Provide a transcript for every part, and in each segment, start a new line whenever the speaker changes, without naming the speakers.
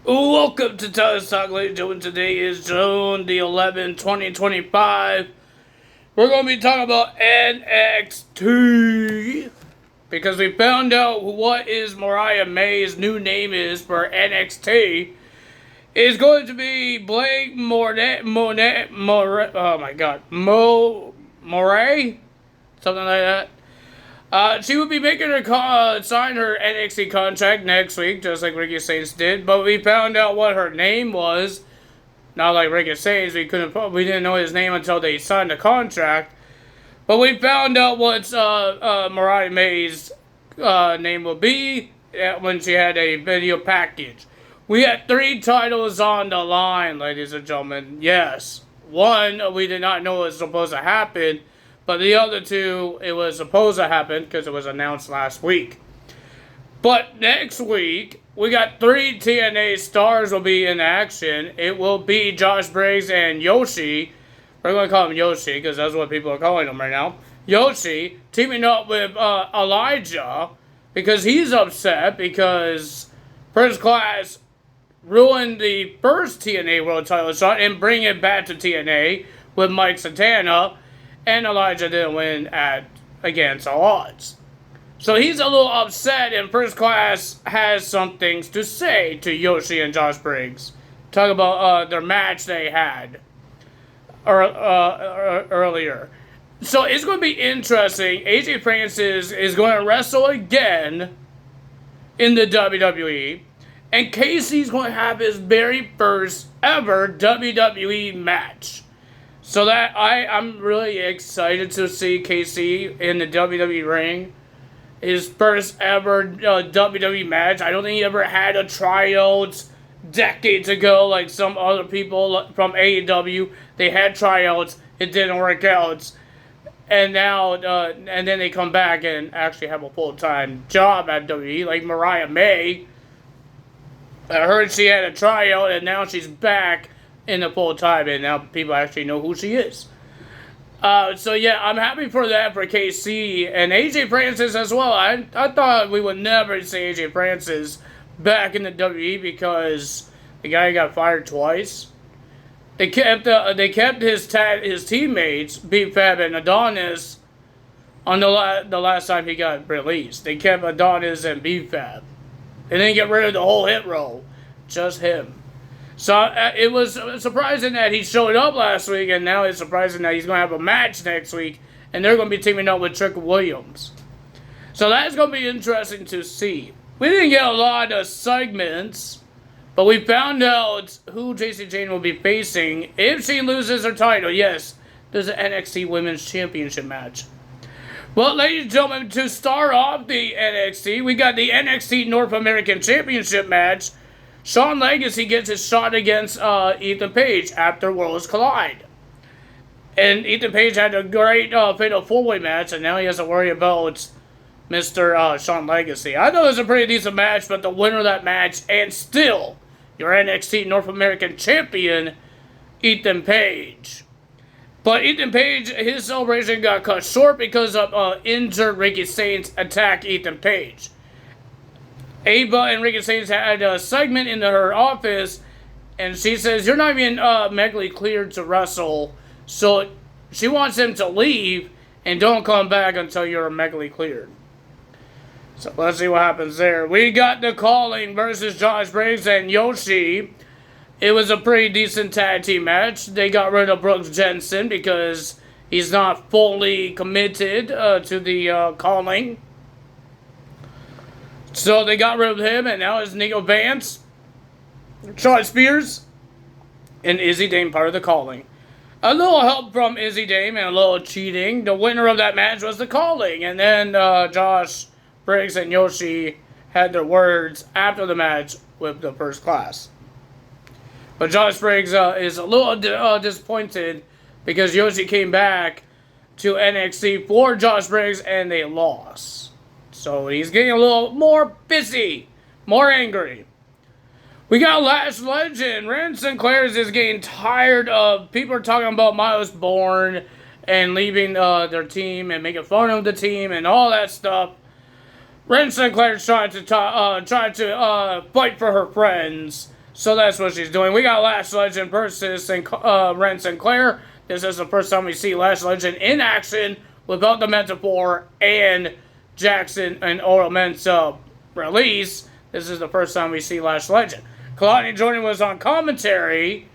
Welcome to Tyler's Talk, ladies and gentlemen. Today is June the 11th, 2025. We're going to be talking about NXT because we found out what is Mariah May's new name is for NXT. It's going to be Blake Moray, something like that. She would be making her sign her NXT contract next week, just like Ricky Saints did. But we found out what her name was. Not like Ricky Saints, we didn't know his name until they signed the contract. But we found out what Mariah May's name will be when she had a video package. We had 3 titles on the line, ladies and gentlemen. Yes, one we did not know was supposed to happen. But the other 2, it was supposed to happen because it was announced last week. But next week, we got 3 TNA stars will be in action. It will be Josh Briggs and Yoshi. We're going to call him Yoshi because that's what people are calling him right now. Yoshi teaming up with Elijah because he's upset because First Class ruined the first TNA World Title shot and bring it back to TNA with Mike Santana. And Elijah didn't win against all odds. So he's a little upset, and First Class has some things to say to Yoshi and Josh Briggs. Talk about their match they had earlier. So it's going to be interesting. AJ Francis is going to wrestle again in the WWE. And Casey's going to have his very first ever WWE match. So that I'm really excited to see KC in the WWE ring. His first ever WWE match. I don't think he ever had a tryout decades ago like some other people from AEW. They had tryouts. It didn't work out. And now, and then they come back and actually have a full-time job at WWE. Like Mariah May. I heard she had a tryout and now she's back in the full time, and now people actually know who she is. So yeah, I'm happy for that for KC and AJ Francis as well. I thought we would never see AJ Francis back in the WWE because the guy got fired twice. They kept his teammates B-Fab and Adonis on the last time he got released. They kept Adonis and B-Fab. They didn't get rid of the whole hit row, just him. So it was surprising that he showed up last week, and now it's surprising that he's going to have a match next week, and they're going to be teaming up with Trick Williams. So that's going to be interesting to see. We didn't get a lot of segments, but we found out who JC Jane will be facing if she loses her title. Yes, there's an NXT Women's Championship match. Well, ladies and gentlemen, to start off the NXT, we got the NXT North American Championship match. Shawn Legacy gets his shot against Ethan Page after Worlds Collide. And Ethan Page had a great fatal 4-way match, and now he has to worry about Mr. Shawn Legacy. I thought it was a pretty decent match, but the winner of that match, and still your NXT North American Champion, Ethan Page. But Ethan Page, his celebration got cut short because of injured Ricky Saints attack Ethan Page. Ava and Ricky Saints had a segment in her office, and she says, you're not even medically cleared to wrestle, so she wants him to leave and don't come back until you're medically cleared. So let's see what happens there. We got The Calling versus Josh Briggs and Yoshi. It was a pretty decent tag team match. They got rid of Brooks Jensen because he's not fully committed to the Calling. So they got rid of him, and now it's Nico Vance, Shawn Spears, and Izzy Dame part of the Calling. A little help from Izzy Dame and a little cheating. The winner of that match was the Calling, and then Josh Briggs and Yoshi had their words after the match with the First Class. But Josh Briggs is a little disappointed because Yoshi came back to NXT for Josh Briggs and they lost. So he's getting a little more pissy, more angry. We got Lash Legend. Ren Sinclair is getting tired of people talking about Miles Bourne and leaving their team and making fun of the team and all that stuff. Ren Sinclair's trying to fight for her friends. So that's what she's doing. We got Lash Legend versus Ren Sinclair. This is the first time we see Lash Legend in action without the Metaphor and Jackson and Oro Mensah release. This is the first time we see Lash Legend. Kalani Jordan was on commentary.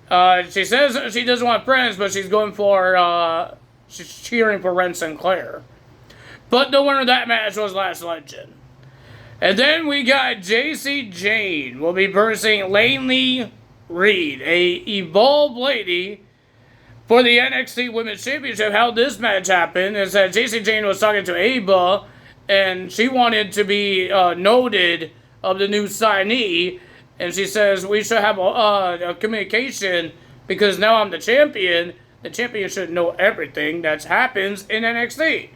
She says she doesn't want friends, but she's going for, she's cheering for Ren Sinclair. But the winner of that match was Lash Legend. And then we got JC Jane will be versing Laney Reed, a evolved lady, for the NXT Women's Championship. How this match happened is that JC Jane was talking to Ava, and she wanted to be noted of the new signee, and she says we should have a communication because now I'm the champion. The champion should know everything that happens in NXT.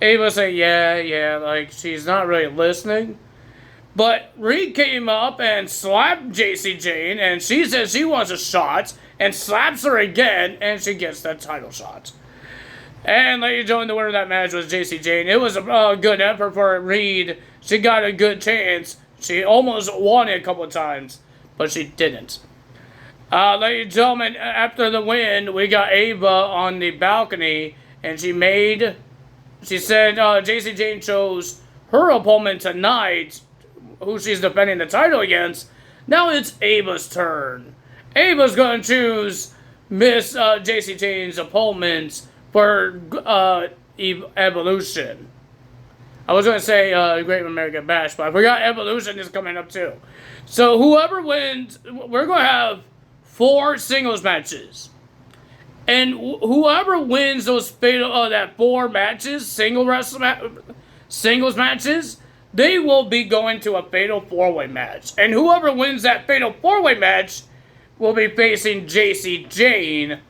Ava said, yeah, like, she's not really listening. But Reed came up and slapped JC Jane, and she says she wants a shot, and slaps her again, and she gets that title shot. And ladies and gentlemen, the winner of that match was JC Jane. It was a good effort for Reed. She got a good chance. She almost won it a couple of times, but she didn't. Ladies and gentlemen, after the win, we got Ava on the balcony, and she said JC Jane chose her opponent tonight, who she's defending the title against. Now it's Ava's turn. Ava's going to choose Miss JC Jane's opponent for Evolution. I was going to say Great American Bash, but I forgot Evolution is coming up too. So whoever wins, we're going to have 4 singles matches. And whoever wins those fatal that 4 matches, singles matches, they will be going to a fatal 4-way match. And whoever wins that fatal 4-way match will be facing JC Jane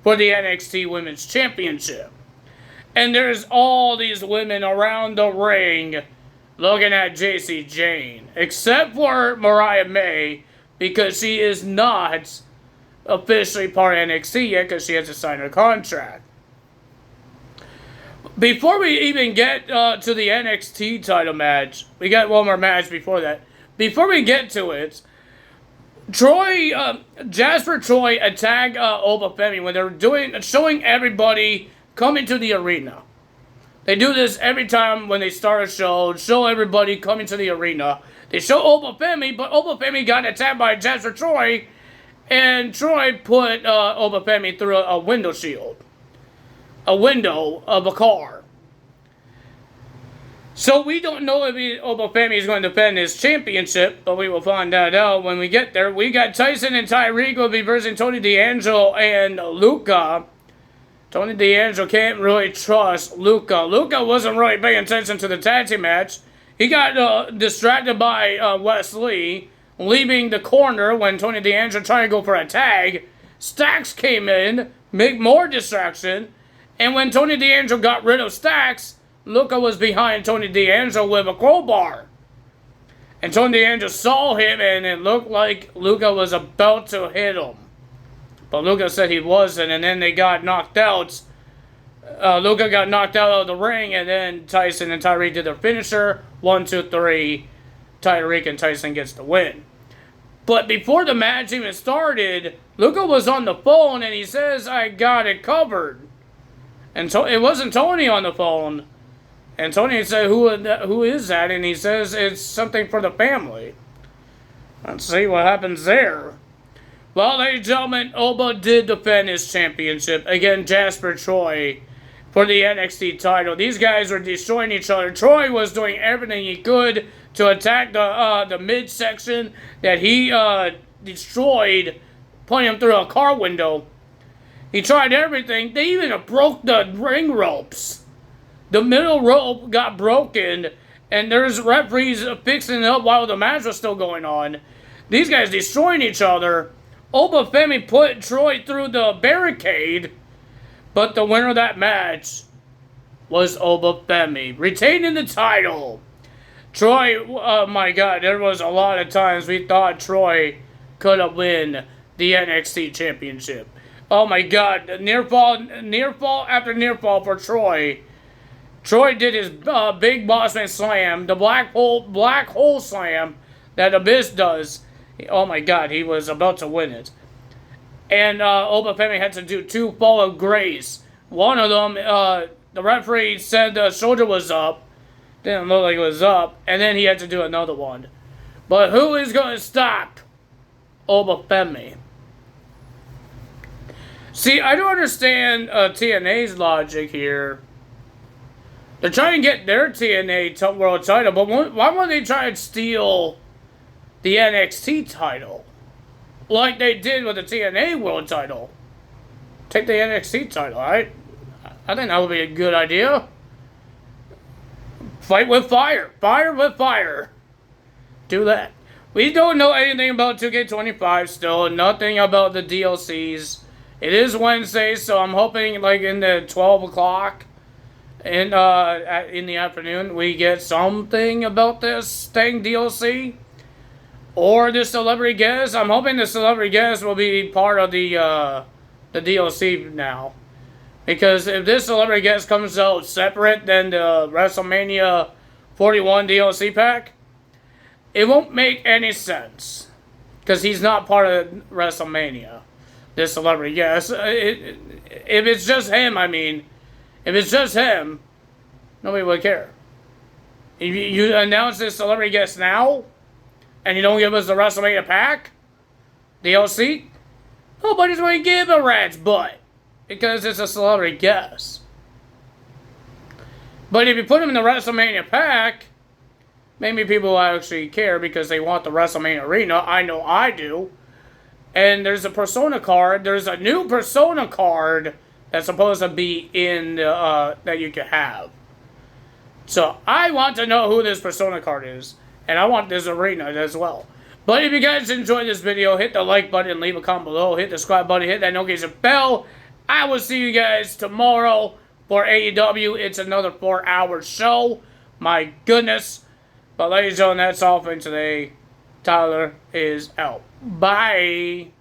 for the NXT Women's Championship. And there's all these women around the ring looking at JC Jane, except for Mariah May, because she is not officially part of NXT yet because she has to sign her contract. Before we even get to the NXT title match, we got one more match before that. Before we get to it, Jasper Troy attacked Obafemi when they're showing everybody coming to the arena. They do this every time when they start a show, show everybody coming to the arena. They show Obafemi, but Obafemi got attacked by Jasper Troy, and Troy put Obafemi through a window shield. A window of a car. So we don't know if Obafemi is going to defend his championship, but we will find that out when we get there. We got Tyson and Tyreek will be versing Tony D'Angelo and Luca. Tony D'Angelo can't really trust Luca. Luca wasn't really paying attention to the tag team match. He got distracted by Wesley, leaving the corner when Tony D'Angelo tried to go for a tag. Stacks came in, make more distraction, and when Tony D'Angelo got rid of Stacks, Luca was behind Tony D'Angelo with a crowbar. And Tony D'Angelo saw him, and it looked like Luca was about to hit him. But Luca said he wasn't, and then they got knocked out. Luca got knocked out of the ring, and then Tyson and Tyreek did their finisher. 1, 2, 3. Tyreek and Tyson gets the win. But before the match even started, Luca was on the phone, and he says, I got it covered. And it wasn't Tony on the phone. And Tony said, who is that? And he says, it's something for the family. Let's see what happens there. Well, ladies and gentlemen, Oba did defend his championship against Jasper Troy for the NXT title. These guys were destroying each other. Troy was doing everything he could to attack the midsection that he destroyed, putting him through a car window. He tried everything. They even broke the ring ropes. The middle rope got broken, and there's referees fixing it up while the match was still going on. These guys destroying each other. Obafemi put Troy through the barricade, but the winner of that match was Obafemi, retaining the title. Troy, oh my God, there was a lot of times we thought Troy could have won the NXT championship. Oh my God, near fall after near fall for Troy. Troy did his big bossman slam, the black hole slam that Abyss does. Oh my God, he was about to win it. And Obafemi had to do 2 fall of grace. One of them, the referee said the shoulder was up. Didn't look like it was up. And then he had to do another one. But who is going to stop Obafemi? See, I don't understand TNA's logic here. They're trying to get their TNA world title, but why won't they try and steal the NXT title? Like they did with the TNA world title. Take the NXT title, right? I think that would be a good idea. Fight with fire. Fire with fire. Do that. We don't know anything about 2K25 still. Nothing about the DLCs. It is Wednesday, so I'm hoping like in the 12 o'clock in the afternoon we get something about this thing DLC. Or the celebrity guest. I'm hoping the celebrity guest will be part of the DLC now. Because if this celebrity guest comes out separate than the WrestleMania 41 DLC pack, it won't make any sense. Because he's not part of WrestleMania. This celebrity guest. If it's just him, if it's just him, nobody would care. If you announce this celebrity guest now, and you don't give us the WrestleMania pack, DLC, nobody's going to give a rat's butt. Because it's a celebrity guest. But if you put him in the WrestleMania pack, maybe people will actually care because they want the WrestleMania arena. I know I do. And there's a Persona card. There's a new Persona card that's supposed to be in that you can have. So I want to know who this Persona card is. And I want this arena as well. But if you guys enjoyed this video, hit the like button, leave a comment below, hit the subscribe button, hit that notification bell. I will see you guys tomorrow for AEW. It's another 4-hour show. My goodness. But ladies and gentlemen, that's all for today. Tyler is out. Bye.